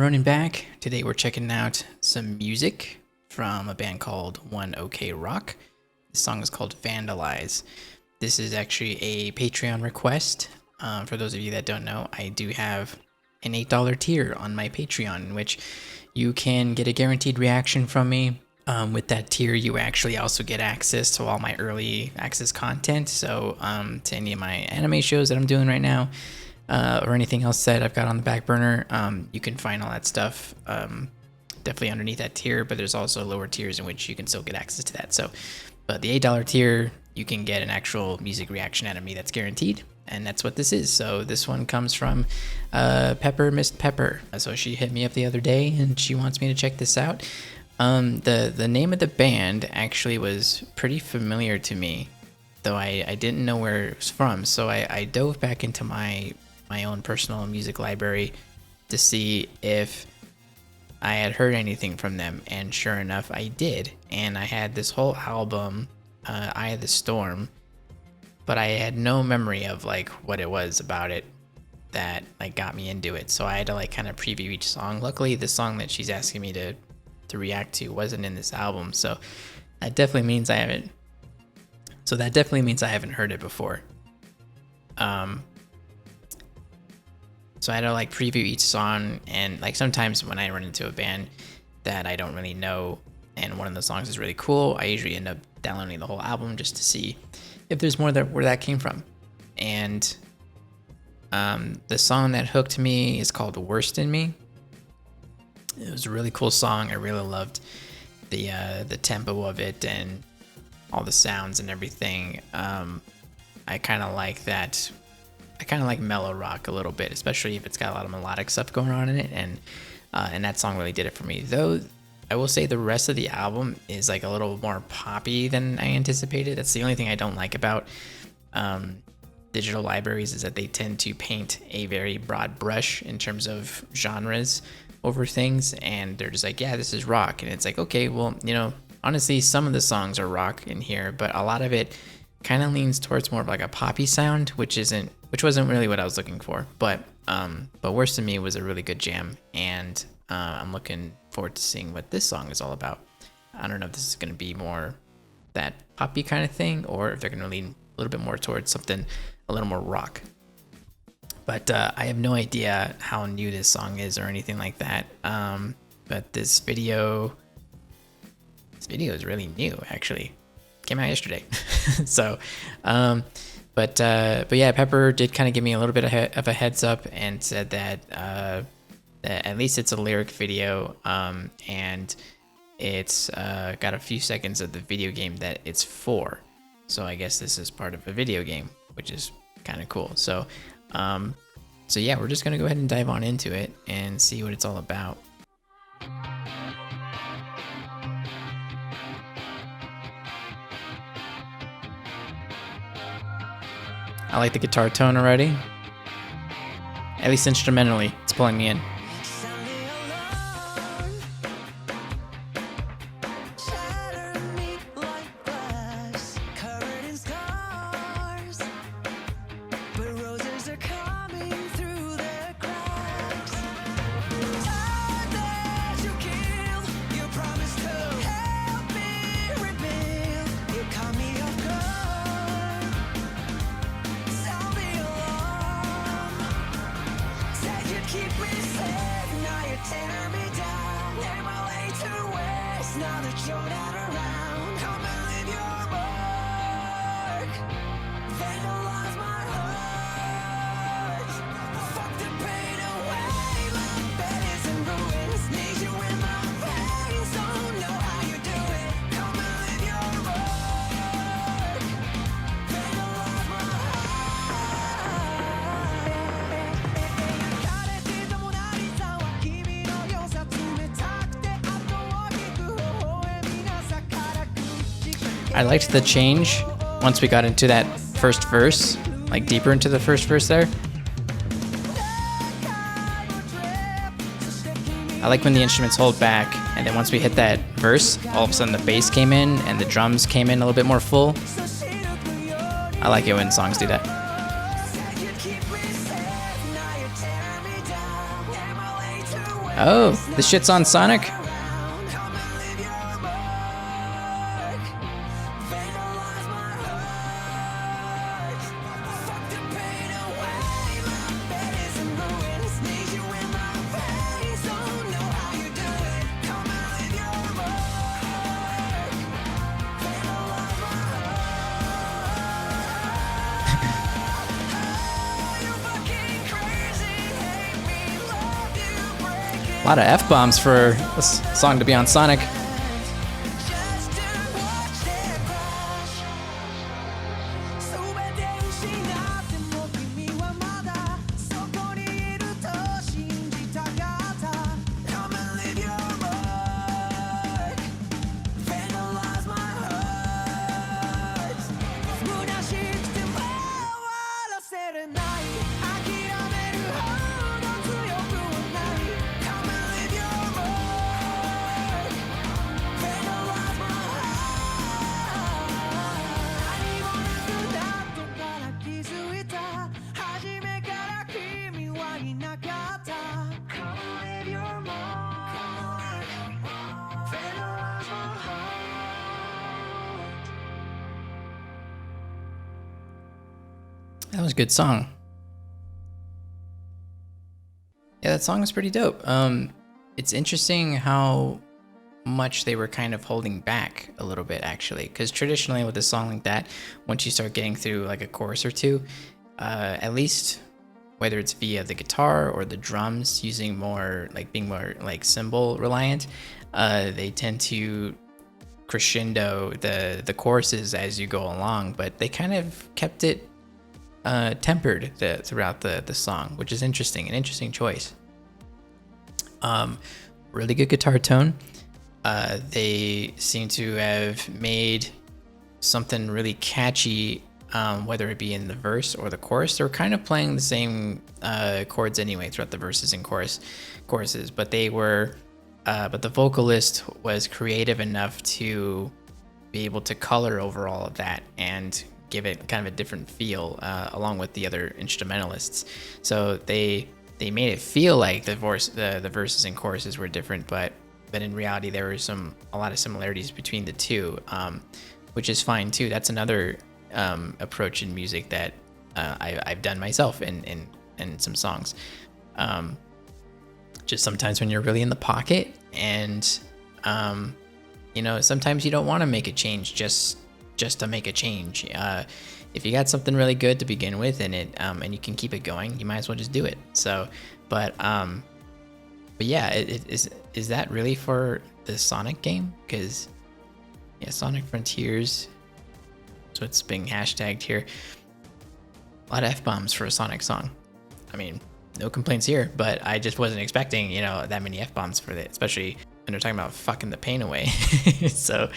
running back. Today we're checking out some music from a band called One OK Rock. This song is called Vandalize. This is actually a Patreon request. For those of you that don't know, I do have an $8 tier on my Patreon, in which you can get a guaranteed reaction from me. With that tier, you actually also get access to all my early access content. So to any of my anime shows that I'm doing right now, or anything else that I've got on the back burner, you can find all that stuff definitely underneath that tier. But there's also lower tiers in which you can still get access to that. So, but the $8 tier, you can get an actual music reaction out of me that's guaranteed. And that's what this is. So this one comes from Pepper Missed Pepper. So she hit me up the other day and she wants me to check this out. The name of the band actually was pretty familiar to me, though I didn't know where it was from. So I dove back into my own personal music library to see if I had heard anything from them. And sure enough, I did. And I had this whole album, Eye of the Storm, but I had no memory of like what it was about it that like got me into it. So I had to like kind of preview each song. Luckily, the song that she's asking me to react to wasn't in this album, so that definitely means I haven't. So that definitely means I haven't heard it before. So I had to like preview each song, and like sometimes when I run into a band that I don't really know, and one of the songs is really cool, I usually end up downloading the whole album just to see if there's more where that came from. And the song that hooked me is called "Worst in Me." It was a really cool song. I really loved the tempo of it and all the sounds and everything. I kind of like that. I kind of like mellow rock a little bit, especially if it's got a lot of melodic stuff going on in it. And that song really did it for me. Though I will say the rest of the album is like a little more poppy than I anticipated. That's the only thing I don't like about digital libraries, is that they tend to paint a very broad brush in terms of genres over things, and they're just like, yeah, this is rock. And it's like, okay, well, you know, honestly, some of the songs are rock in here, but a lot of it kind of leans towards more of like a poppy sound, which wasn't really what I was looking for. But Worse Than Me was a really good jam, and I'm looking forward to seeing what this song is all about. I don't know if this is going to be more that poppy kind of thing, or if they're going to lean a little bit more towards something a little more rock. But I have no idea how new this song is or anything like that. But this video is really new, actually. Came out yesterday. So, but yeah, Pepper did kind of give me a little bit of a heads up and said that at least it's a lyric video, and it's got a few seconds of the video game that it's for. So I guess this is part of a video game, which is kind of cool. So yeah, we're just gonna go ahead and dive on into it and see what it's all about. I like the guitar tone already. At least instrumentally, it's pulling me in. Now that you're not around, come and leave your mark. Vandalize my heart. Fuck the pain away. My bed is in ruins. Need you in my veins. Don't know how you do it. Come and leave your mark. Vandalize my heart. 枯れていたモナリザは君の良さ冷たくて後を引く I liked the change once we got into that first verse, like deeper into the first verse there. I like when the instruments hold back, and then once we hit that verse, all of a sudden the bass came in and the drums came in a little bit more full. I like it when songs do that. Oh, the shit's on Sonic? Come and leave your mark. Vandalize my heart. Fuck the pain away. My bed is in ruins. Need you in my face. Don't know how you do it. Come and leave your mark. Vandalize my heart. You fucking crazy. Hate me, love you, break it. A lot of F-bombs for this song to be on Sonic. Just to watch it crash. 全て失っても君はまだそこにいると信じたかった Come and leave your mark. Vandalize my heart. 虚しくても終わらせれない諦めるほど強くはない Come and leave your mark. Vandalize my heart. 何もなくなったから気づいた初めから君はいなかった Come and leave your mark. Vandalize my heart. That was a good song. Yeah, that song was pretty dope. It's interesting how much they were kind of holding back a little bit, actually, because traditionally with a song like that, once you start getting through like a chorus or two, at least whether it's via the guitar or the drums, using more like being more like cymbal reliant, they tend to crescendo the choruses as you go along, but they kind of kept it tempered throughout the song, which is interesting, an interesting choice. Really good guitar tone. They seem to have made something really catchy, whether it be in the verse or the chorus. They're kind of playing the same chords anyway throughout the verses and choruses, but they were, but the vocalist was creative enough to be able to color over all of that and give it kind of a different feel, along with the other instrumentalists. So they made it feel like the verses and choruses were different, but in reality there were a lot of similarities between the two, which is fine too. That's another approach in music that I've done myself in some songs. Just sometimes when you're really in the pocket and sometimes you don't want to make a change just to make a change. If you got something really good to begin with and and you can keep it going, you might as well just do it. So, but yeah, is that really for the Sonic game? Because yeah, Sonic Frontiers, that's what's being hashtagged here. A lot of F-bombs for a Sonic song. I mean, no complaints here, but I just wasn't expecting, that many F-bombs for it, especially when they're talking about fucking the pain away. So,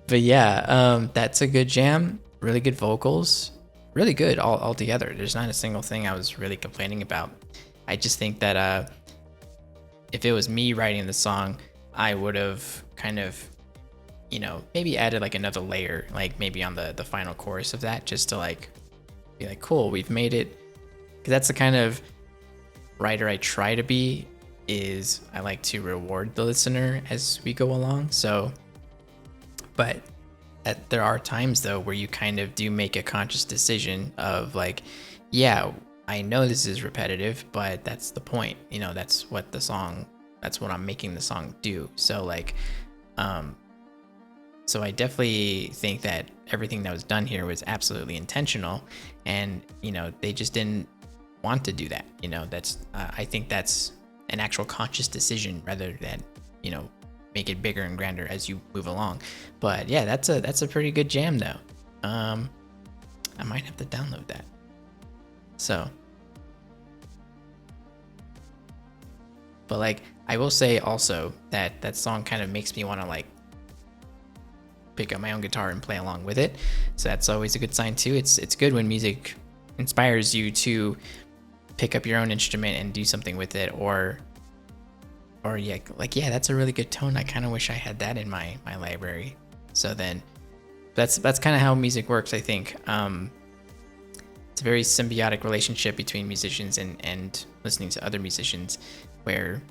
but yeah, that's a good jam. Really good vocals. Really good all together. There's not a single thing I was really complaining about. I just think that if it was me writing the song, I would have kind of, maybe added like another layer, like maybe on the final chorus of that, just to like be like, cool, we've made it. Because that's the kind of writer I try to be, is I like to reward the listener as we go along. So, but there are times though where you kind of do make a conscious decision of like, yeah, I know this is repetitive, but that's the point. That's what I'm making the song do. So like, so I definitely think that everything that was done here was absolutely intentional, and they just didn't want to do that. That's I think that's an actual conscious decision rather than make it bigger and grander as you move along. But yeah, that's a pretty good jam though. I might have to download that. So, but like I will say also that song kind of makes me want to like pick up my own guitar and play along with it. So that's always a good sign too. It's good when music inspires you to pick up your own instrument and do something with it, or yeah, like, yeah, that's a really good tone. I kind of wish I had that in my library. So then that's kind of how music works, I think. It's a very symbiotic relationship between musicians and listening to other musicians, where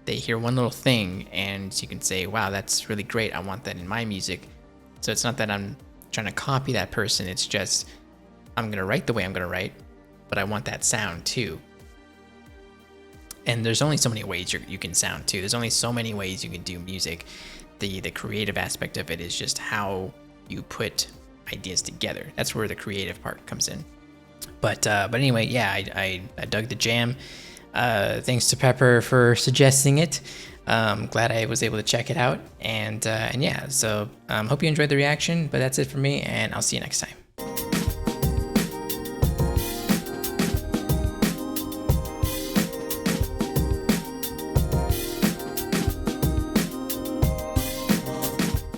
they hear one little thing and you can say, wow, that's really great, I want that in my music. So it's not that I'm trying to copy that person, it's just I'm gonna write the way I'm gonna write, but I want that sound too. And there's only so many ways you can sound too. There's only so many ways you can do music. The creative aspect of it is just how you put ideas together. That's where the creative part comes in. But anyway, yeah, I dug the jam. Thanks to Pepper for suggesting it. Glad I was able to check it out. And yeah, so hope you enjoyed the reaction. But that's it for me, and I'll see you next time.